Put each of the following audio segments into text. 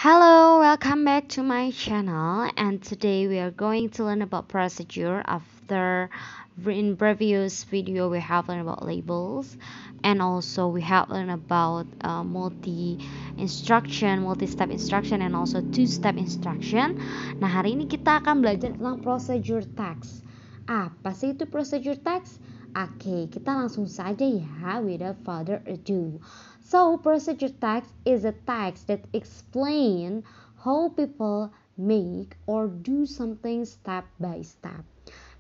Hello, welcome back to my channel, and today we are going to learn about procedure. After in previous video we have learned about labels, and also we have learned about multi-step instruction, and also two-step instruction. Nah, hari ini kita akan belajar tentang procedure text. Apa sih itu procedure text? Oke, kita langsung saja ya, without further ado. So, procedure text is a text that explain how people make or do something step by step.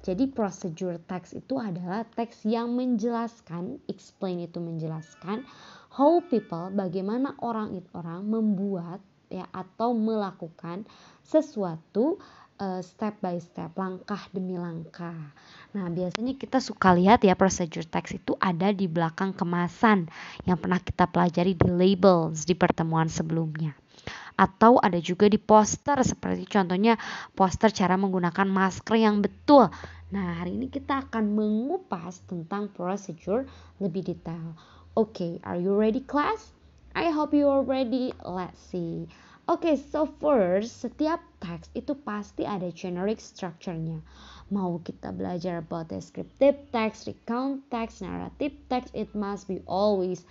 Jadi procedure text itu adalah teks yang menjelaskan, explain itu menjelaskan how people, bagaimana orang membuat ya atau melakukan sesuatu step by step, langkah demi langkah. Nah, biasanya kita suka lihat ya procedure text itu ada di belakang kemasan yang pernah kita pelajari di labels di pertemuan sebelumnya. Atau ada juga di poster, seperti contohnya poster cara menggunakan masker yang betul. Nah, hari ini kita akan mengupas tentang procedure lebih detail. Okay, are you ready class? I hope you are ready. Let's see. Okay, so first, setiap teks itu pasti ada generic structure-nya. Mau kita belajar about descriptive text, recount text, narrative text, it must be always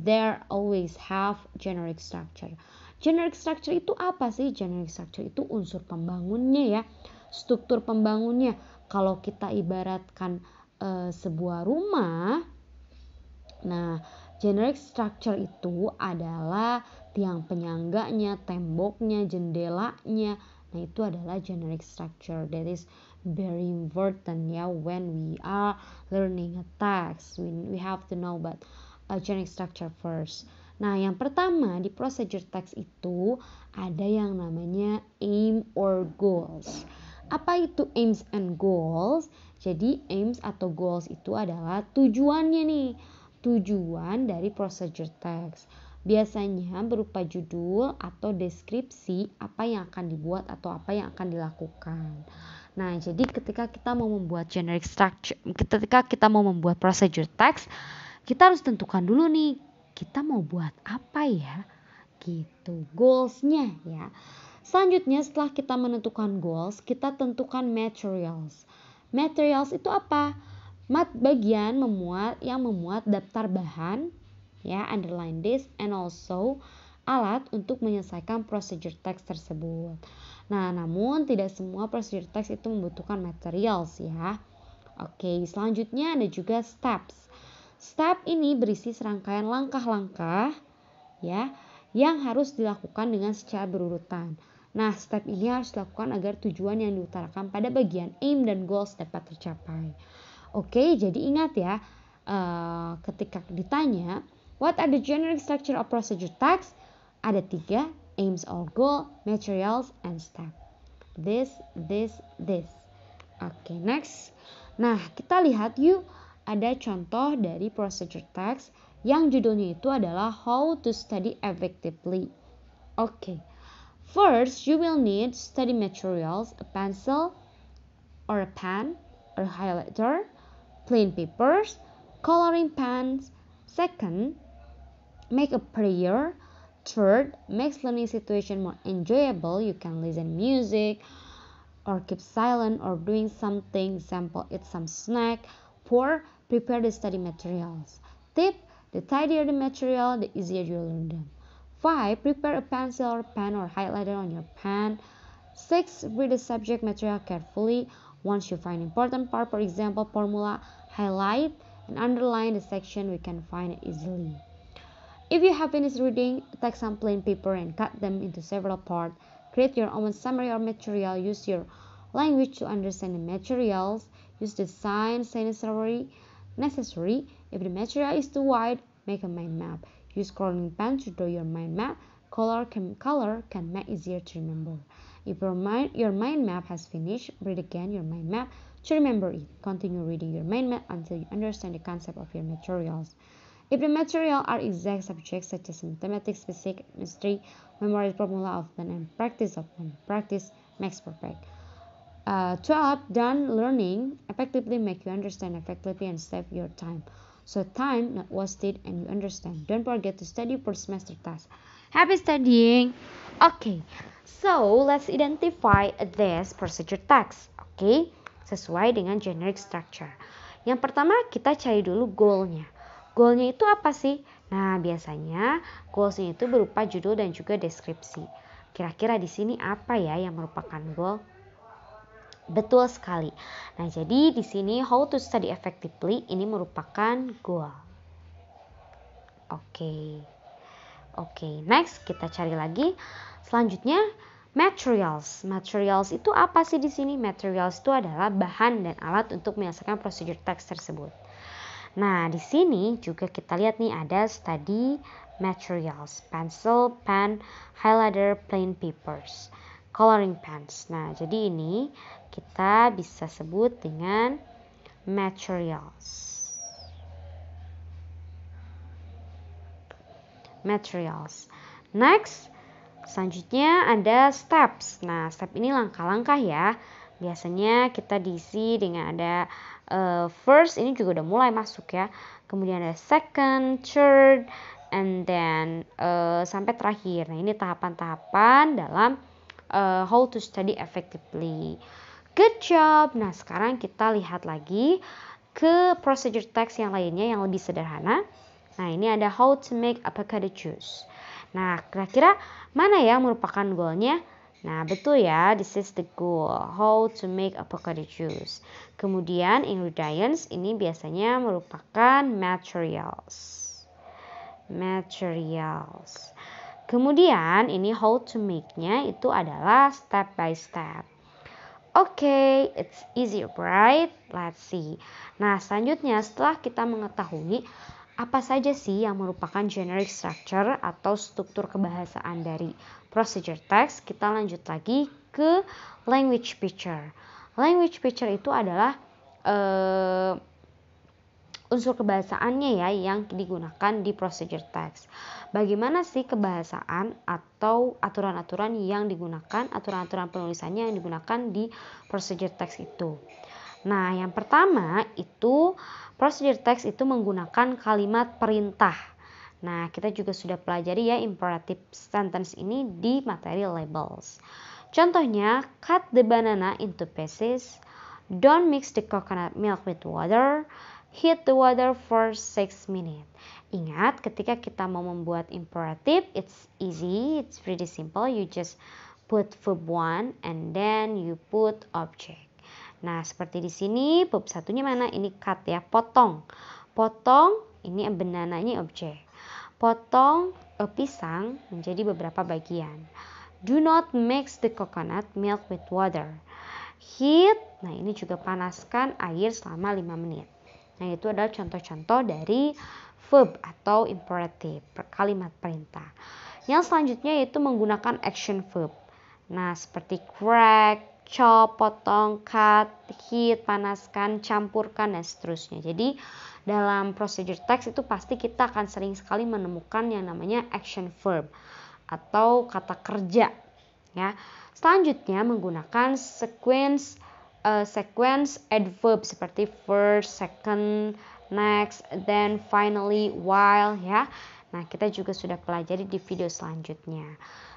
there always have generic structure. Generic structure itu apa sih? Generic structure itu unsur pembangunnya ya, struktur pembangunnya. Kalau kita ibaratkan sebuah rumah, nah generic structure itu adalah tiang penyangganya, temboknya, jendelanya. Nah, itu adalah generic structure. That is very important ya when we are learning a text. We have to know about a generic structure first. Nah, yang pertama di procedure text itu ada yang namanya aim or goals. Apa itu aims and goals? Jadi aims atau goals itu adalah tujuannya nih. Tujuan dari procedure text. Biasanya berupa judul atau deskripsi apa yang akan dibuat atau apa yang akan dilakukan. Nah, jadi ketika kita mau membuat generic structure, ketika kita mau membuat procedure text, kita harus tentukan dulu nih, kita mau buat apa ya? Gitu, goals-nya ya. Selanjutnya setelah kita menentukan goals, kita tentukan materials. Materials itu apa? Bagian yang memuat daftar bahan, ya, underline this, and also alat untuk menyelesaikan procedure text tersebut. Nah, namun tidak semua procedure text itu membutuhkan materials ya. Oke, selanjutnya ada juga steps. Step ini berisi serangkaian langkah-langkah ya yang harus dilakukan dengan secara berurutan. Nah, step ini harus dilakukan agar tujuan yang diutarakan pada bagian aim dan goals dapat tercapai. Oke, jadi ingat ya, ketika ditanya what are the generic structure of procedure text, ada 3, aims or goal, materials, and step. This. Oke, next. Nah, kita lihat yuk, ada contoh dari procedure text yang judulnya itu adalah How to Study Effectively. Oke, first you will need study materials, a pencil or a pen or a highlighter, plain papers, coloring pens. Second, make a prayer. Third, makes learning situation more enjoyable. You can listen music or keep silent or doing something, example, eat some snack. 4, prepare the study materials. Tip, the tidier the material, the easier you learn them. 5, prepare a pencil or pen or highlighter on your pen. 6, read the subject material carefully. Once you find important part, for example, formula, highlight and underline the section we can find it easily. If you have finished reading, take some plain paper and cut them into several parts. Create your own summary or material. Use your language to understand the materials. Use the signs necessary. If the material is too wide, make a mind map. Use coloring pen to draw your mind map. Color can make easier to remember. If your mind map has finished, read again your mind map to remember it. Continue reading your mind map until you understand the concept of your materials. If the material are exact subjects such as mathematics, physics, chemistry, memorize formula often and practice often. Practice makes perfect. 12. Done learning effectively make you understand effectively and save your time. So time not wasted and you understand. Don't forget to study for semester test. Happy studying. Okay, so let's identify this procedure text. Okay, sesuai dengan generic structure. Yang pertama kita cari dulu goalnya. Goalnya itu apa sih? Nah, biasanya goalsnya itu berupa judul dan juga deskripsi. Kira-kira di sini apa ya yang merupakan goal? Betul sekali. Nah, jadi di sini how to study effectively ini merupakan goal. Oke, next kita cari lagi. Selanjutnya materials. Materials itu apa sih di sini? Materials itu adalah bahan dan alat untuk menyelesaikan prosedur teks tersebut. Nah, di sini juga kita lihat nih ada study materials, pencil, pen, highlighter, plain papers, coloring pens. Nah, jadi ini kita bisa sebut dengan materials. Next, selanjutnya ada steps. Nah, step ini langkah-langkah ya. Biasanya kita diisi dengan ada first, ini juga udah mulai masuk ya. Kemudian ada second, third, and then sampai terakhir. Nah, ini tahapan-tahapan dalam how to study effectively. Good job. Nah, sekarang kita lihat lagi ke procedure text yang lainnya yang lebih sederhana. Nah, ini ada how to make avocado juice. Nah, kira-kira mana yang merupakan goalnya? Nah, betul ya, this is the goal, how to make avocado juice. Kemudian ingredients ini biasanya merupakan materials. Kemudian ini how to make-nya itu adalah step by step. Oke, it's easy, right? Let's see. Nah, selanjutnya setelah kita mengetahui apa saja sih yang merupakan generic structure atau struktur kebahasaan dari procedure text, kita lanjut lagi ke language picture. Language picture itu adalah unsur kebahasaannya ya yang digunakan di procedure text. Bagaimana sih kebahasaan atau aturan-aturan yang digunakan, aturan-aturan penulisannya yang digunakan di procedure text itu. Nah, yang pertama itu procedure text itu menggunakan kalimat perintah. Nah, kita juga sudah pelajari ya imperative sentence ini di materi labels. Contohnya, cut the banana into pieces, don't mix the coconut milk with water, heat the water for 6 minutes. Ingat, ketika kita mau membuat imperative, it's easy, it's pretty simple. You just put verb 1 and then you put object. Nah, seperti di sini, verb satunya mana? Ini cut ya, potong. Potong, ini banana, ini objek. Potong pisang menjadi beberapa bagian. Do not mix the coconut milk with water. Heat, nah ini juga panaskan air selama 5 menit. Nah, itu adalah contoh-contoh dari verb atau imperative, kalimat perintah. Yang selanjutnya yaitu menggunakan action verb. Nah, seperti crack, chop, potong, cut, heat, panaskan, campurkan, dan seterusnya. Jadi dalam procedure text itu pasti kita akan sering sekali menemukan yang namanya action verb atau kata kerja ya. Selanjutnya menggunakan sequence adverb seperti first, second, next, then, finally, while ya. Nah, kita juga sudah pelajari di video selanjutnya.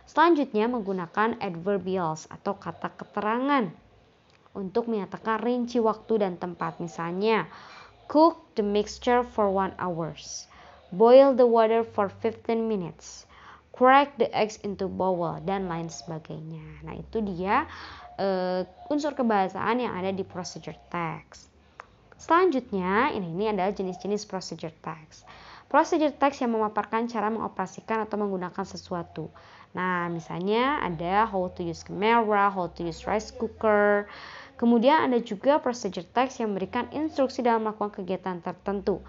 Selanjutnya menggunakan adverbials atau kata keterangan untuk menyatakan rinci waktu dan tempat. Misalnya, cook the mixture for 1 hour, boil the water for 15 minutes, crack the eggs into bowl, dan lain sebagainya. Nah, itu dia unsur kebahasaan yang ada di procedure text. Selanjutnya, ini adalah jenis-jenis procedure text. Procedure text yang memaparkan cara mengoperasikan atau menggunakan sesuatu. Nah, misalnya ada how to use camera, how to use rice cooker. Kemudian ada juga procedure text yang memberikan instruksi dalam melakukan kegiatan tertentu.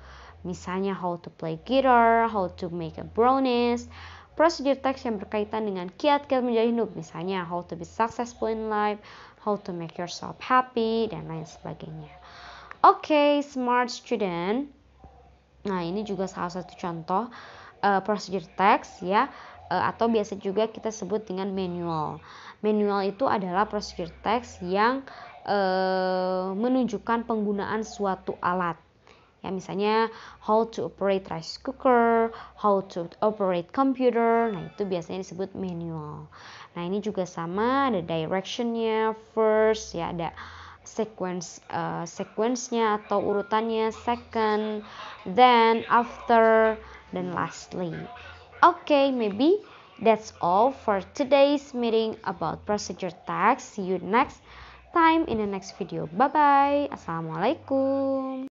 Misalnya how to play guitar, how to make a brownies. Procedure text yang berkaitan dengan kiat-kiat menjadi hidup. Misalnya how to be successful in life, how to make yourself happy, dan lain sebagainya. Oke, smart student. Nah, ini juga salah satu contoh procedure text ya. Atau biasa juga kita sebut dengan manual. Manual itu adalah procedure text yang menunjukkan penggunaan suatu alat. Ya, misalnya how to operate rice cooker, how to operate computer. Nah, itu biasanya disebut manual. Nah, ini juga sama, ada directionnya first, ya ada sequence-nya atau urutannya second, then, after, dan lastly. Okay, maybe that's all for today's meeting about procedure tags. See you next time in the next video. Bye bye. Assalamualaikum.